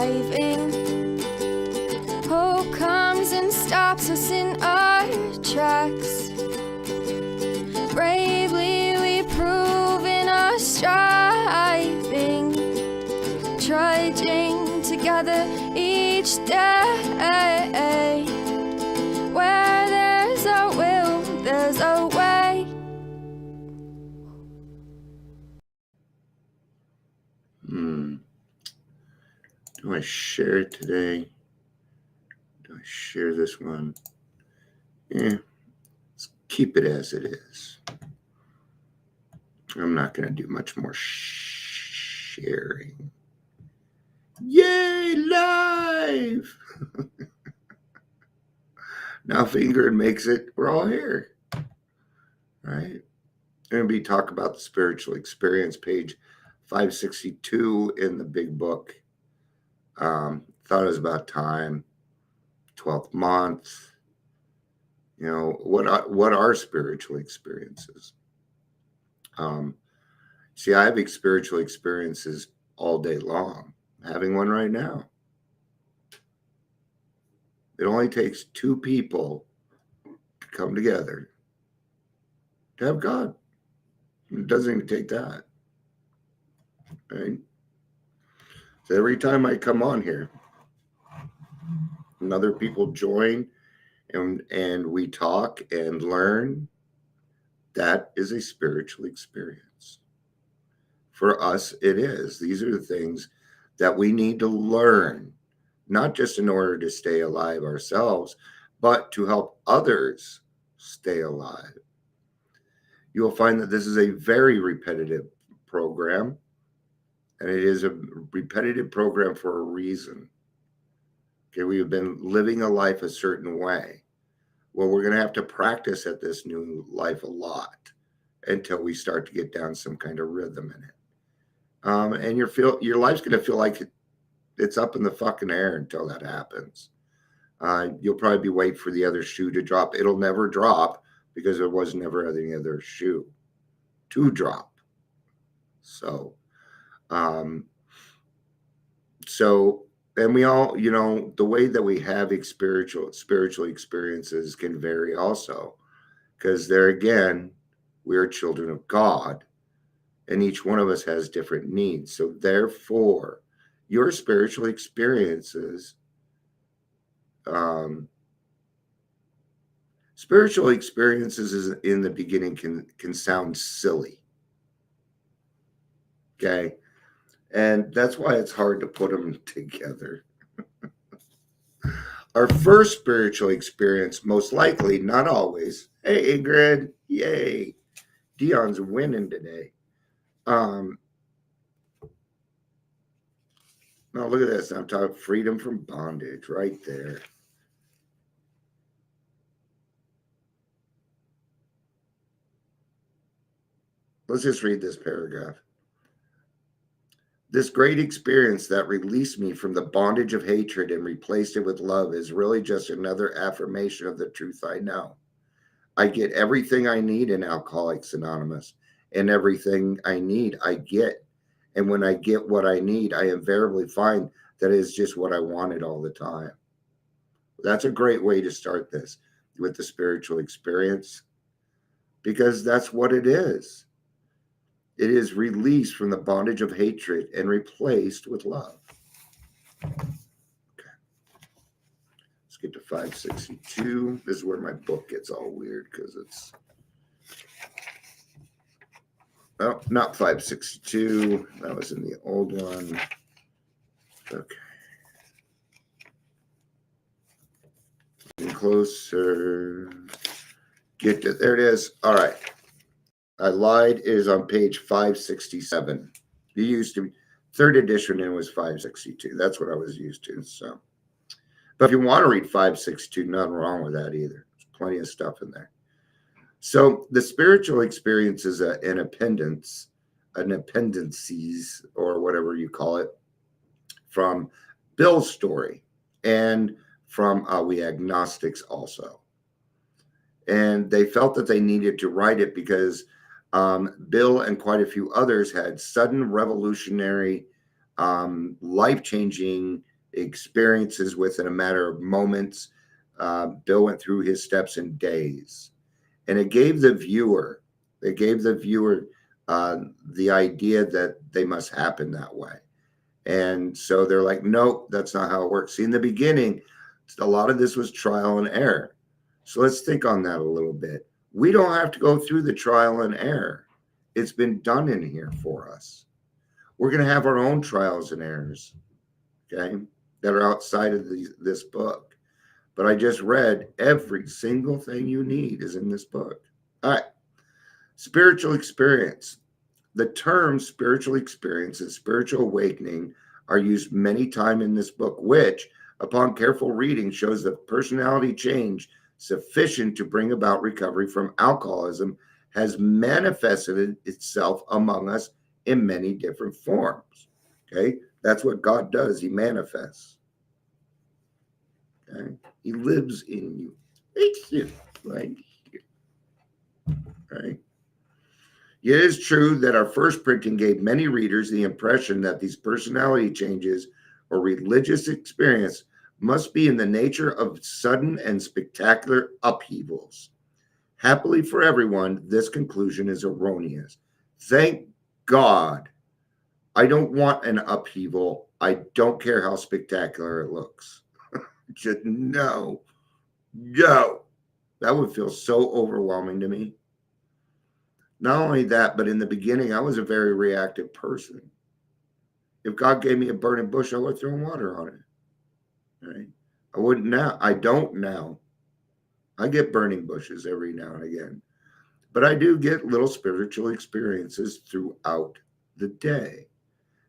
driving. Hope comes and stops us in our tracks. Bravely we prove in our striving, trudging together each day. Where there's a will, there's a way. Do I share it today? Do I share this one? Yeah, let's keep it as it is. I'm not going to do much more sharing. Yay, live! Now if Ingrid makes it, we're all here, right? I'm going to be talking about the spiritual experience, page 562 in the big book. Thought it was about time. 12th month. You know, what are spiritual experiences? See, I have spiritual experiences all day long. I'm having one right now. It only takes two people to come together to have God. It doesn't even take that. Right? So every time I come on here and other people join and we talk and learn, that is a spiritual experience. For us, it is. These are the things that we need to learn, not just in order to stay alive ourselves, but to help others stay alive. You will find that this is a very repetitive program, and it is a repetitive program for a reason. Okay, we have been living a life a certain way. Well, we're going to have to practice at this new life a lot until we start to get down some kind of rhythm in it. And your life's going to feel like it's up in the fucking air until that happens. You'll probably be waiting for the other shoe to drop. It'll never drop because there was never any other shoe to drop. So, and we all, you know, the way that we have spiritual experiences can vary also, because there again, we're children of God, and each one of us has different needs. So therefore, your spiritual experiences, in the beginning can sound silly. Okay. And that's why it's hard to put them together. Our first spiritual experience, most likely, not always. Hey, Ingrid, yay. Dion's winning today. Now look at this. I'm talking freedom from bondage right there. Let's just read this paragraph. This great experience that released me from the bondage of hatred and replaced it with love is really just another affirmation of the truth I know. I get everything I need in Alcoholics Anonymous, and everything I need, I get. And when I get what I need, I invariably find that it is just what I wanted all the time. That's a great way to start this with the spiritual experience, because that's what it is. It is released from the bondage of hatred and replaced with love. Okay. Let's get to 562. This is where my book gets all weird because it's... Oh, not 562. That was in the old one. Okay. Getting closer. Get to... There it is. All right. I lied. It is on page 567. You used to, third edition, it was 562. That's what I was used to. So, but if you want to read 562, nothing wrong with that either. There's plenty of stuff in there. So the spiritual experience is an appendices, or whatever you call it, from Bill's story and from we agnostics also. And they felt that they needed to write it because Bill and quite a few others had sudden revolutionary, life-changing experiences within a matter of moments. Bill went through his steps in days, and it gave the viewer, the idea that they must happen that way. And so they're like, nope, that's not how it works. See, in the beginning, a lot of this was trial and error. So let's think on that a little bit. We don't have to go through the trial and error. It's been done in here for us. We're going to have our own trials and errors, okay, that are outside of this book. But I just read every single thing you need is in this book. All right. Spiritual experience. The terms spiritual experience and spiritual awakening are used many times in this book, which, upon careful reading, shows that personality change sufficient to bring about recovery from alcoholism has manifested itself among us in many different forms. Okay, that's what God does. He manifests. Okay, He lives in you. It's you right here. Right. It is true that our first printing gave many readers the impression that these personality changes or religious experience must be in the nature of sudden and spectacular upheavals. Happily for everyone, this conclusion is erroneous. Thank God. I don't want an upheaval. I don't care how spectacular it looks. Just no. That would feel so overwhelming to me. Not only that, but in the beginning, I was a very reactive person. If God gave me a burning bush, I would throw water on it. Right? I wouldn't now. I don't now. I get burning bushes every now and again. But I do get little spiritual experiences throughout the day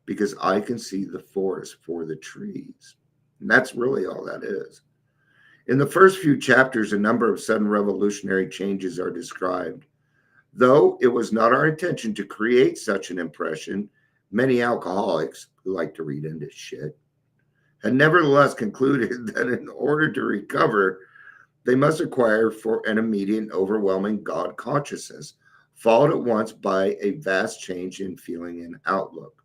because I can see the forest for the trees. And that's really all that is. In the first few chapters, a number of sudden revolutionary changes are described. Though it was not our intention to create such an impression, many alcoholics who like to read into shit had nevertheless concluded that in order to recover, they must acquire for an immediate, overwhelming God consciousness, followed at once by a vast change in feeling and outlook.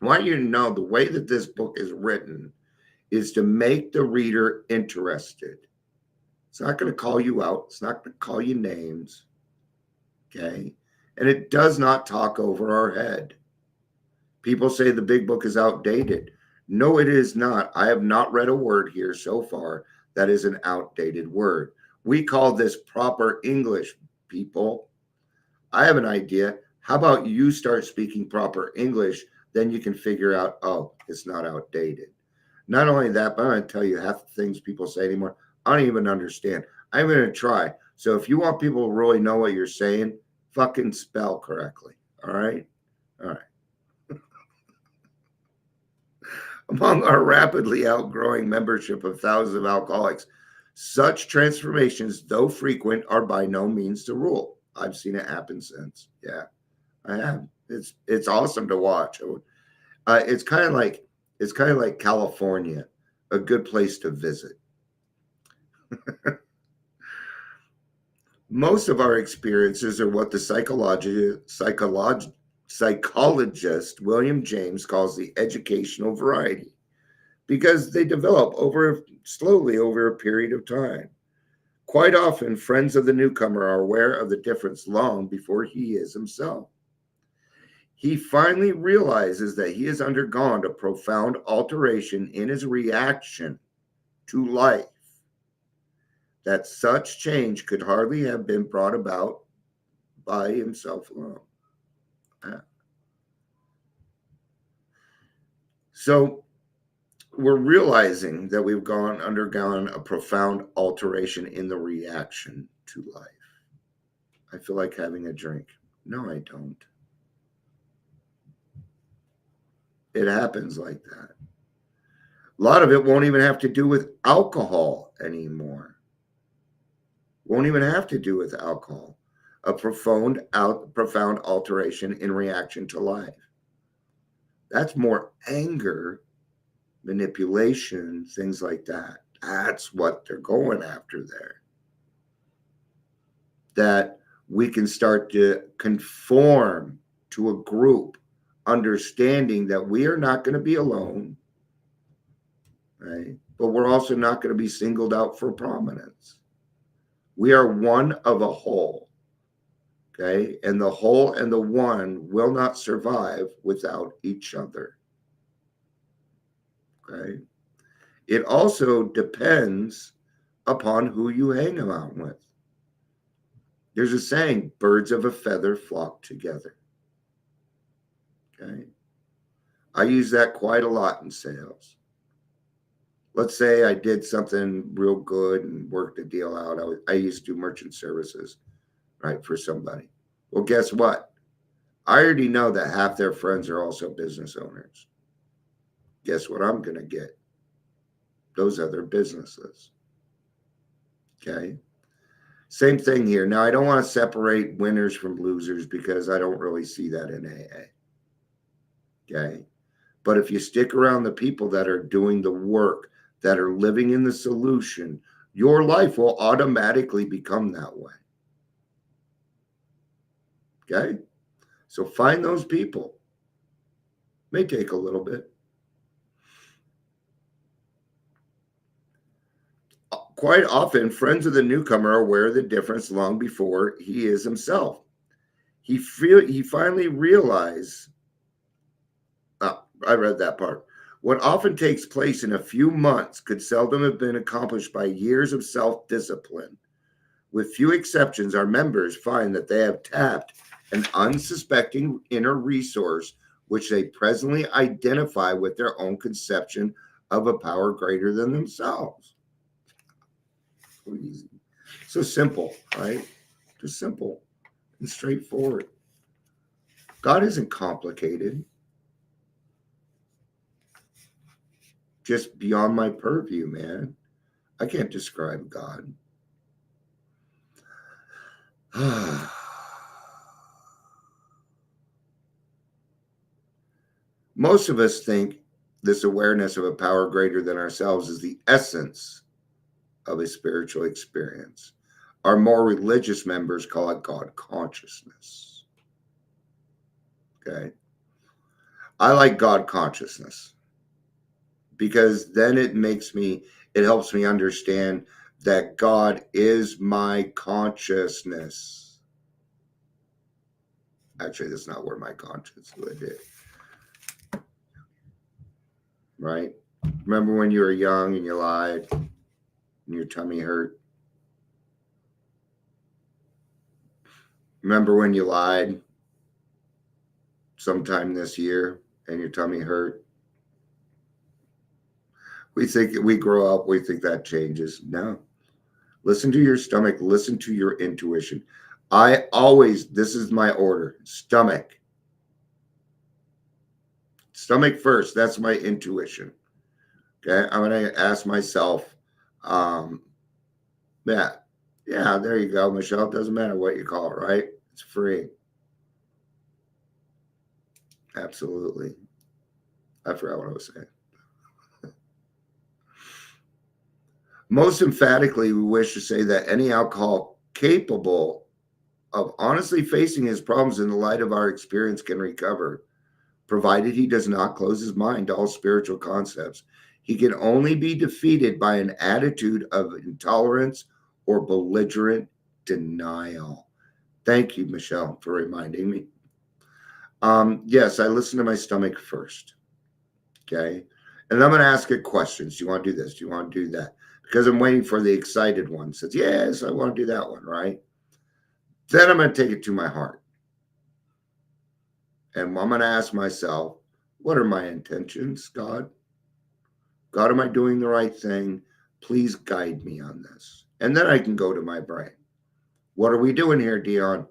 I want you to know the way that this book is written is to make the reader interested. It's not going to call you out. It's not going to call you names. Okay. And it does not talk over our head. People say the big book is outdated. No, it is not. I have not read a word here so far that is an outdated word. We call this proper English, people. I have an idea. How about you start speaking proper English? Then you can figure out, oh, it's not outdated. Not only that, but I'm going to tell you half the things people say anymore, I don't even understand. I'm going to try. So if you want people to really know what you're saying, fucking spell correctly. All right? All right. Among our rapidly outgrowing membership of thousands of alcoholics, such transformations, though frequent, are by no means the rule. I've seen it happen since. Yeah, I have. It's awesome to watch. It's kind of like California, a good place to visit. Most of our experiences are what the psychologist William James calls the educational variety, because they develop slowly over a period of time. Quite often, friends of the newcomer are aware of the difference long before he is himself. He finally realizes that he has undergone a profound alteration in his reaction to life, that such change could hardly have been brought about by himself alone. So we're realizing that we've undergone a profound alteration in the reaction to life. I feel like having a drink. No, I don't. It happens like that. A lot of it won't even have to do with alcohol anymore. Won't even have to do with alcohol. A profound alteration in reaction to life. That's more anger, manipulation, things like that. That's what they're going after there. That we can start to conform to a group, understanding that we are not going to be alone. right? But we're also not going to be singled out for prominence. We are one of a whole, okay? And the whole and the one will not survive without each other, okay? It also depends upon who you hang around with. There's a saying, birds of a feather flock together, okay? I use that quite a lot in sales. Let's say I did something real good and worked a deal out. I used to do merchant services, right, for somebody. Well, guess what? I already know that half their friends are also business owners. Guess what I'm going to get? Those other businesses. Okay. Same thing here. Now, I don't want to separate winners from losers because I don't really see that in AA. Okay. But if you stick around the people that are doing the work, that are living in the solution, your life will automatically become that way. Okay? So find those people. May take a little bit. Quite often, friends of the newcomer are aware of the difference long before he is himself. He finally realized, I read that part. What often takes place in a few months could seldom have been accomplished by years of self-discipline. With few exceptions, our members find that they have tapped an unsuspecting inner resource which they presently identify with their own conception of a power greater than themselves. So easy. So simple, right? Just simple and straightforward. God isn't complicated. Just beyond my purview, man. I can't describe God. Most of us think this awareness of a power greater than ourselves is the essence of a spiritual experience. Our more religious members call it God consciousness. Okay. I like God consciousness because then it helps me understand that God is my consciousness. Actually, that's not where my conscience is. Right? Remember when you were young and you lied and your tummy hurt? Remember when you lied sometime this year and your tummy hurt? We grow up, we think that changes. No. Listen to your stomach, listen to your intuition. This is my order. Stomach first. That's my intuition. Okay. I'm going to ask myself, yeah, there you go, Michelle. It doesn't matter what you call it, right? It's free. Absolutely. I forgot what I was saying. Most emphatically, we wish to say that any alcoholic capable of honestly facing his problems in the light of our experience can recover, provided he does not close his mind to all spiritual concepts. He can only be defeated by an attitude of intolerance or belligerent denial. Thank you, Michelle, for reminding me. Yes, I listen to my stomach first. Okay. And I'm going to ask it questions. Do you want to do this? Do you want to do that? Because I'm waiting for the excited one. Says, yes, I want to do that one, right? Then I'm going to take it to my heart. And I'm going to ask myself, what are my intentions, God? God, am I doing the right thing? Please guide me on this. And then I can go to my brain. What are we doing here, Dion?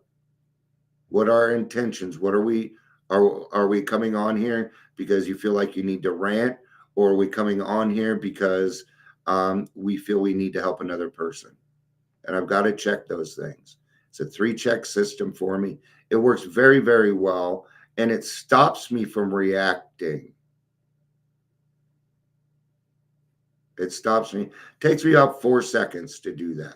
What are our intentions? What are we coming on here because you feel like you need to rant? Or are we coming on here because we feel we need to help another person? And I've got to check those things. It's a 3-check system for me. It works very, very well. And it stops me from reacting. It stops me. It takes me about 4 seconds to do that.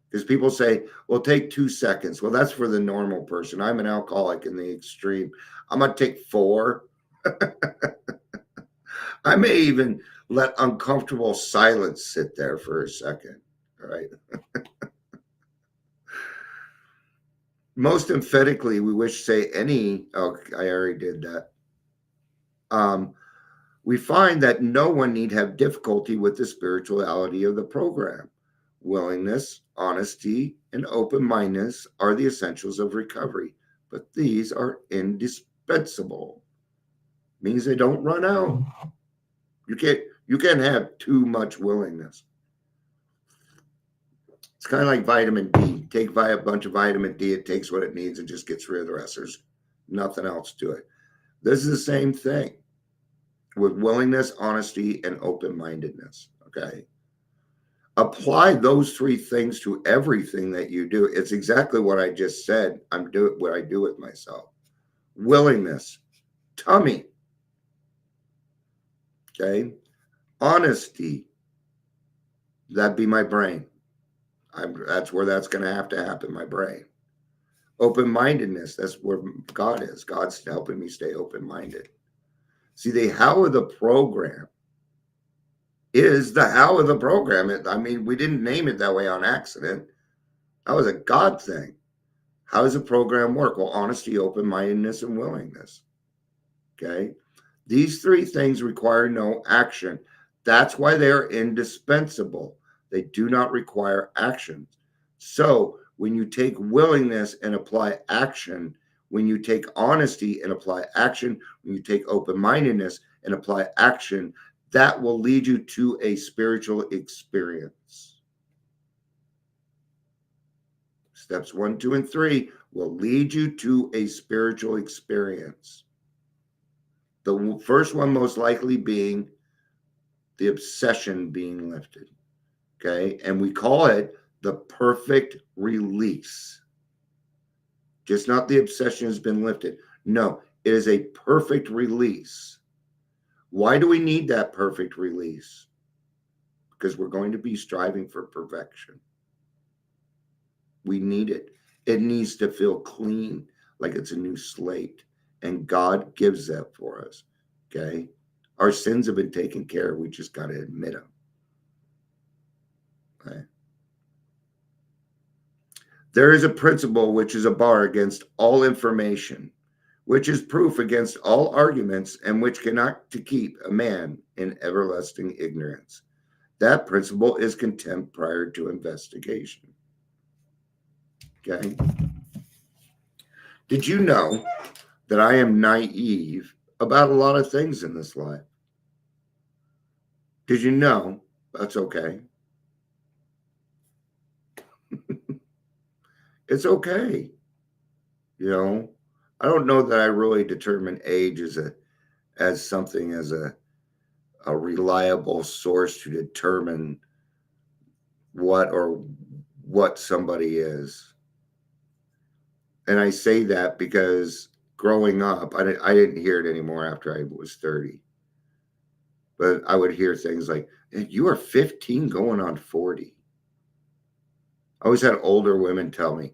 Because people say, well, take 2 seconds. Well, that's for the normal person. I'm an alcoholic in the extreme. I'm going to take 4. I may even let uncomfortable silence sit there for a second. All right. Most emphatically, we wish to say any. Oh, I already did that. We find that no one need have difficulty with the spirituality of the program. Willingness, honesty, and open mindedness are the essentials of recovery, but these are indispensable. Means they don't run out. You can't have too much willingness. It's kind of like vitamin D. Take a bunch of vitamin D, it takes what it needs and just gets rid of the rest. There's nothing else to it. This is the same thing with willingness, honesty, and open mindedness. Okay. Apply those three things to everything that you do. It's exactly what I just said. I'm doing what I do with myself. Willingness, tummy. Okay. Honesty, that'd be my brain. That's where that's going to happen, my brain. Open mindedness, that's where God is. God's helping me stay open minded. See, the how of the program is the how of the program. I mean, we didn't name it that way on accident. That was a God thing. How does the program work? Well, honesty, open mindedness, and willingness. Okay. These three things require no action. That's why they're indispensable. They do not require action. So when you take willingness and apply action, when you take honesty and apply action, when you take open mindedness and apply action, that will lead you to a spiritual experience. Steps 1, 2, and 3 will lead you to a spiritual experience. The first one most likely being the obsession being lifted. Okay. And we call it the perfect release. Just not the obsession has been lifted. No, it is a perfect release. Why do we need that perfect release? Because we're going to be striving for perfection. We need it. It needs to feel clean, like it's a new slate. And God gives that for us. Okay. Our sins have been taken care of. We just got to admit them. Okay. There is a principle which is a bar against all information, which is proof against all arguments, and which cannot to keep a man in everlasting ignorance. That principle is contempt prior to investigation. Okay. Did you know that I am naive about a lot of things in this life? Did you know? That's okay. It's okay. You know, I don't know that I really determine age as something as a reliable source to determine what somebody is. And I say that because growing up, I didn't hear it anymore after I was 30. But I would hear things like, you are 15 going on 40. I always had older women tell me,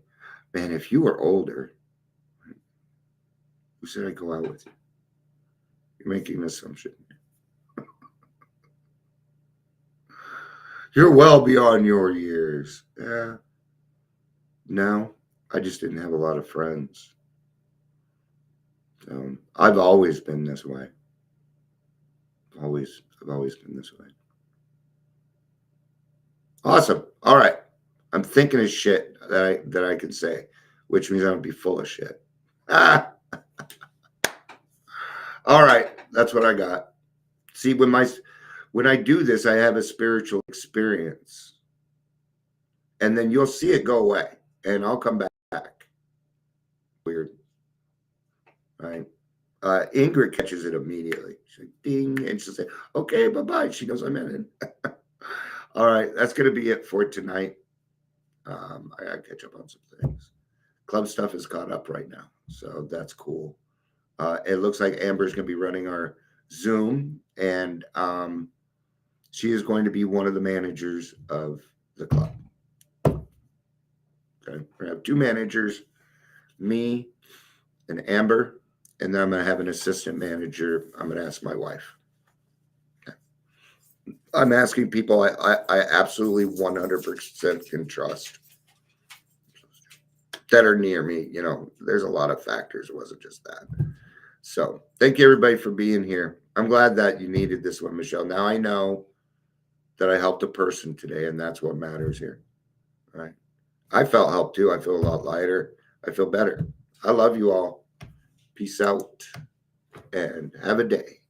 man, if you were older, who said I'd go out with you? You're making an assumption. You're well beyond your years. Yeah. No, I just didn't have a lot of friends. I've always been this way. I've always been this way. Awesome. All right. I'm thinking of shit that I can say, which means I'm gonna be full of shit. Ah. All right. That's what I got. See, when I do this, I have a spiritual experience. And then you'll see it go away. And I'll come back. Weird. Right. Ingrid catches it immediately. She's like, ding. And she'll say, okay, bye-bye. She knows I'm in it. All right. That's going to be it for tonight. I got to catch up on some things. Club stuff is caught up right now. So that's cool. It looks like Amber's going to be running our Zoom. And she is going to be one of the managers of the club. Okay. We're going to have 2 managers, me and Amber. And then I'm going to have an assistant manager. I'm going to ask my wife. I'm asking people I absolutely 100% can trust that are near me. You know, there's a lot of factors. It wasn't just that. So thank you everybody for being here. I'm glad that you needed this one, Michelle. Now I know that I helped a person today, and that's what matters here. All right. I felt helped too. I feel a lot lighter. I feel better. I love you all. Peace out and have a day.